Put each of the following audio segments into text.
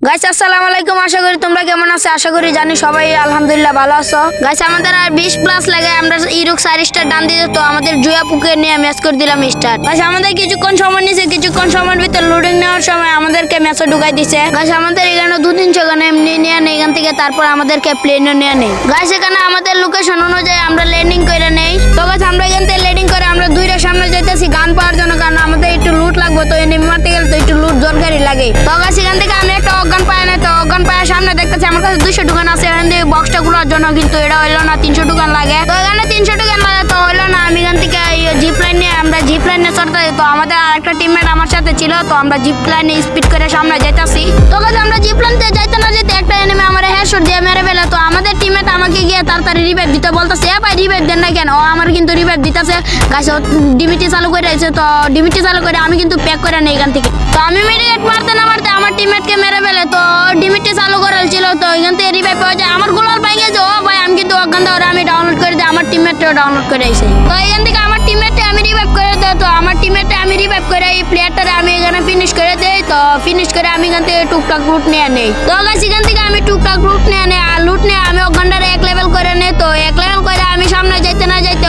Guys আসসালামু আলাইকুম, আশা করি তোমরা কেমন আছো। আশা করি জানি সবাই আলহামদুলিল্লাহ ভালো আছো। গাইস আমাদের আর 20 প্লাস লাগে, আমরা ইরুক 4 স্টার ডান দিয়ে তো আমাদের জুয়াপুকে নিয়ে ম্যাচ করে দিলাম স্টার্ট। গাইস আমাদের কিছুক্ষণ সময় নিছে, কিছুক্ষণ সময়ের ভিতর লোডিং নেওয়ার সময় আমাদেরকে ম্যাচে ঢুকাই দিছে। গাইস আমাদের এখানে 2-300 গান এমনি নিয়ে নেই এখান থেকে, তারপর আমাদেরকে প্লেনে নিয়ে নেই। গাইস এখানে আমাদের লোকেশন অনুযায়ী আমরা ল্যান্ডিং করে নেই। তো গাইস আমরা এখান থেকে ল্যান্ডিং করে আমরা দুইটার সামনে যাইতেছি গান পাওয়ার জন্য, কারণ আমাদের একটু লুট লাগবে। তো এনিমি মারতে গেলে তো একটু লুট দরকারই লাগে। তো গাইস এখান থেকে আমি একটা অজ্ঞান পাই না, তো অজ্ঞান পাওয়ার সামনে দেখতেছি আমার কাছে 200 টোকেন আছে এখান থেকে বক্সটা খোলার জন্য, কিন্তু এটা হইলো না, 300 টোকেন লাগে। তো এখানে 300 টোকেন লাগে, তো হইলো না। আমি এখান থেকে জিপ লাইন নিয়ে আমরা জিপ লাইনে চড়তে, তো আমাদের আরেকটা টিমমেট আমার সাথে ছিল, তো আমরা জিপ লাইনে স্পিড করে সামনে যাইতাছি। তো গাইস আমরা জিপ লাইনে যাইতে না যেতে একটা এনিমি আমারে হেডশট দিয়ে মেরে ফেলে। তো আমাদের টিমমেট আমাকে গিয়ে তাড়াতাড়ি রিভাইভ দিতে বলতেছে। ভাই রিভাইভ দেন না কেন? ও আমার কিন্তু রিভাইভ দিতেছে। গাইস ডিমিটি চালু করে আছে, তো ডিমিটি চালু করে আমি কিন্তু প্যাক করে নেই এখান থেকে। তো আমি মেডিকেট মারতে না মারতে আমার টিমমেটকে মেরে ফেলে। তো ডিমিটি চালু করাল ছিল, তো এখান থেকে রিভাইভ পাওয়া যায়। আমার গোলার পাই গেছে। ও ভাই আমি কিন্তু অজ্ঞান ধরে আমি ডাউনলোড করে দিই, আমার টিমমেটও ডাউনলোড করে আইছে। তো এখান থেকে আমার টিমমেটে আমি রিভাইভ করে দেই। তো আমার টিমমেটে আমি রিভাইভ করে এই প্লেয়ারটারে আমি এখানে ফিনিশ করে দেই। তো ফিনিশ করে আমি এখান থেকে টুকটাক লুট নিয়ে নেই। তো গাইস এখান থেকে আমি টুকটাক লুট নিয়ে নেই, আর লুট নিয়ে আমি অজ্ঞানটারে 1 লেভেল করে নেই। তো 1 লেভেল করে আমি সামনে যাইতে না যাইতে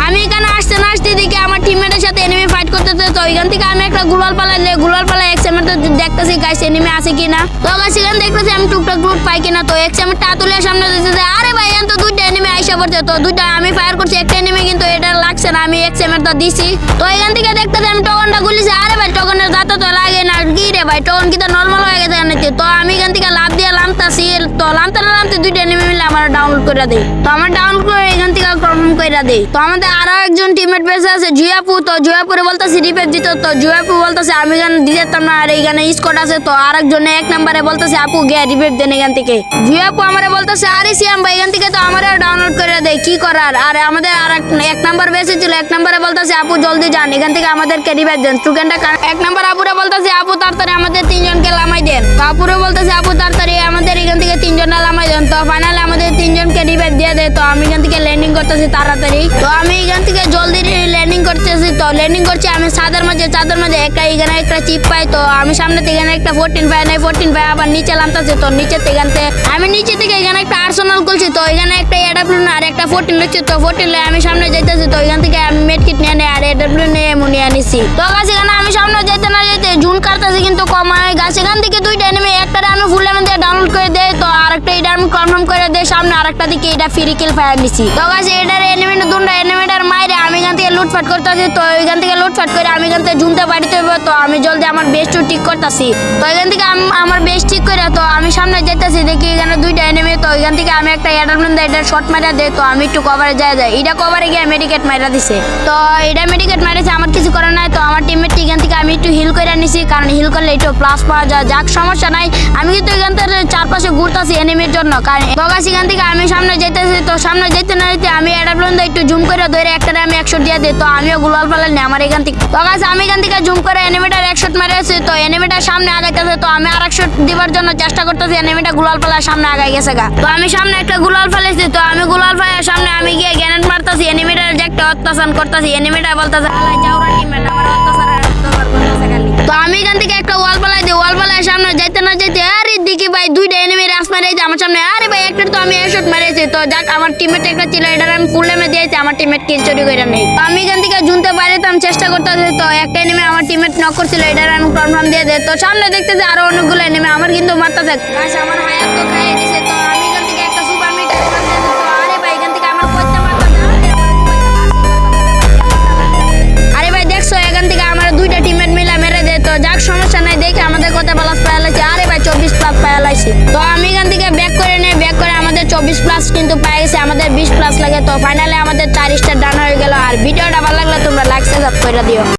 আমি এখানে আসতে না আসতে দিকে আমার টিমমেটের সাথে এনিমি ফাইট করতেছে। তো এখান থেকে আমি একটা গুলাল পালাই এক্সএমের তো দেখতেছি গাইস এনিমি আছে কিনা। তো গাইস এখানে দেখতেছি আমি টুকটাক লুট পাই কিনা। তো এক্সএমের টা তুলে সামনে দিতেছে। আরে ভাই এখানে তো দুইটা এনিমি আইসা পড়ছে। তো দুইটা আমি ফায়ার করছি, একটা এনিমি কিন্তু এটা লাগছে না, আমি এক্সএমের টা দিছি। তো এখান থেকে দেখতেছি আমি টোকনটা গুলিছি। আরে ভাই টোকনের দাঁত তো লাগে না, কি রে ভাই টোকন কি তো নরমাল হয়ে গেছে এখানে। তো আমি এখান থেকে লাভ দিয়ে লামতাছি। তো লামতে দুইটা এনিমি মিলে আমার ডাউনলোড করে দেই। তো আমার ডাউনলোড করে এখান থেকে কনফার্ম করে দেই। তো আমাদের আরো একজন টিমমেট বেঁচে আছে জুয়াপু। তো জুয়াপুরে বলতেছি রিভাইভ দিত। তো জুয়াপু বলতেছে আমি এখানে দিতাম না, আর এইখানে স্কোয়াড আছে। তো আরেকজন 1 নম্বরে বলতেছে আপু গিয়ে রিভাইভ দেন এখান থেকে। জুয়াপু আমারে বলতেছে আরে সিয়াম ভাই এখান থেকে তো আমারও ডাউনলোড করে দেয়, কি করার। আর আমাদের আর 1 নাম্বার বেঁচে ছিল, 1 নম্বরে বলতেছে আপু জলদি যান এখান থেকে আমাদেরকে রিভাইভ দেন টোকেনটা। 1 নম্বর আপুরে বলতেছে আপু তাড়াতাড়ি আমাদের 3 জনকে লামাই দেন। তো আপুরে বলতেছে আপু তাড়াতাড়ি আমাদের এখান থেকে 3 জন লামাই দেন। তো ফাইনালি আমাদের 3 জনকে রিভাইভ দিয়ে দেয়। তো আমি এখান থেকে ল্যান্ডিং করতেছি তাড়াতাড়ি। তো আমি এখান থেকে জলদি ল্যান্ডিং করতেছি। তো ল্যান্ডিং করছি আমি চাঁদের মাঝে একটা এখানে একটা চিপ পাই। তো আমি সামনে থেকে এখানে একটা 14 পাই নাই, 14 পাই আবার নিচে নামতেছে। তো নিচে থেকে আমি নিচে থেকে এখানে একটা আর্সেনাল করছি। তো এখানে একটা এডাব্লিউ আর একটা 14 রয়েছে। তো 14 আমি সামনে যাইতেছি। তো এখান থেকে আমি মেডকিট নিয়ে নেই আর এডাব্লিউ নিয়ে মুনিয়ে নিছি। তো গাছ এখানে আমি সামনে যাইতে না যাইতে জুন কাটতেছি কিন্তু কম হয়। গাছ এখান থেকে দুইটা এনিমি, একটারে আমি ফুল লেভেল দিয়ে ডাউনলোড করে দেই। তো আরেকটা এটা আমি কনফার্ম করে দেই সামনে, আরেকটা দিকে এটা ফ্রি কিল ফায়ার দিছি। তো গাছ এটার এনিমিটা দুটো এনিমিটার মাইরে আমি এখান থেকে লুটপাট করতেছি। তো এখান থেকে লুটপাট করে আমি এখান থেকে জুনতে বাড়িতে হইব। তো আমি জলদি আমার বেস্টও ঠিক করতেছি। তো এখান থেকে আমার বেস্ট ঠিক করে তো আমি সামনে যেতেছি, দেখি এখানে দুইটা এনিমি। তো এখান থেকে আমি একটা এডারমেন্ট এটা শর্ট মারা দেয়। তো আমি একটু কভারে যায় এটা কভারে গিয়ে মেডিকেট মারা দিছে। তো এটা মেডিকেট মারেছে, আমার কিছু করার নাই। তো আমার টিমমেট এখান থেকে আমি একটু হিল করে নিছি, কারণ হিল করলে একটু প্লাস পাওয়া যায়। যাক সমস্যা নাই, আমি কিন্তু এখান থেকে চারপাশে ঘুরতেছি এনিমির জন্য। কারণ এখান থেকে আমি সামনে যেতেছি। তো সামনে যেতে না যেতে আমি এডারমেন্ট একটু জুম করে ধরে একটা আমি 100 দিয়ে দিই। তো আমিও গুলাল ফেলাই নি আমার এখান থেকে। তো আমি এখান থেকে জুম করে এনিমিটার 100 মারেছি। তো এনিমিটার সামনে আগাইতেছে। তো আমি আর 100 দিবার জন্য চেষ্টা করতেছি, এনিমিটা গুলাল ফেলার সামনে আগাই গেছে গা। তো আমি সামনে একটা গুলাল ফেলেছি। তো আমি গুলাল ফেলার সামনে আমি গিয়ে গ্রেনেড মারতেছি, এনিমিটার যে একটা অত্যাচার করতেছি। এনিমিটা বলতেছে আলাই যাওরা টিমমেট আমার অত্যাচার করতেছে খালি। তো আমি এখান থেকে একটা ওয়াল ফেলাই দিই, ওয়াল ফেলার সামনে যাইতে না যাইতে আরে দেখি ভাই দুইটা এনিমি রাস মারেছে আমার সামনে। আরে ভাই একটা তো আমি হেডশট মারেছি। তো যাক আমার টিমমেট একটা ছিল, এটা আমি ফুল লেমে দিয়েছি, আমার টিমমেট কিল চুরি করে নেই। তো আমি এখান থেকে জুনতে বাইরে তো আমি চেষ্টা করতেছি। তো একটা এনিমি আমার টিমমেট নক করছিল, এটা আমি কনফার্ম দিয়ে দেয়। তো সামনে দেখতেছি আরো অনেকগুলো এনিমি আমার কিন্তু মারতেছে। গাছ আমার হায়াত তো খাইয়ে দিছে। তো আমি এখান থেকে একটা সুপার মিটার তো আরে ভাই এখান থেকে আমার পয়সা মারতেছে। আরে ভাই দেখছো এখান থেকে আমার দুইটা টিমমেট মিলা মেরে দেয়। তো যাক সমস্যা নাই, দেখে আমাদের কত প্লাস পাইলাইছে। আরে ভাই 24 প্লাস পাইলাইছি। তো আমি এখান থেকে ব্যাক করে নেই, ব্যাক করে আমাদের 24 প্লাস কিন্তু পাই গেছে, আমাদের 20 প্লাস লাগে। তো ফাইনালি আমাদের 4 স্টার ডান হয়ে গেল। আর ভিডিওটা ভালো লাগলে তোমরা লাইক সাবস্ক্রাইব করে দিও।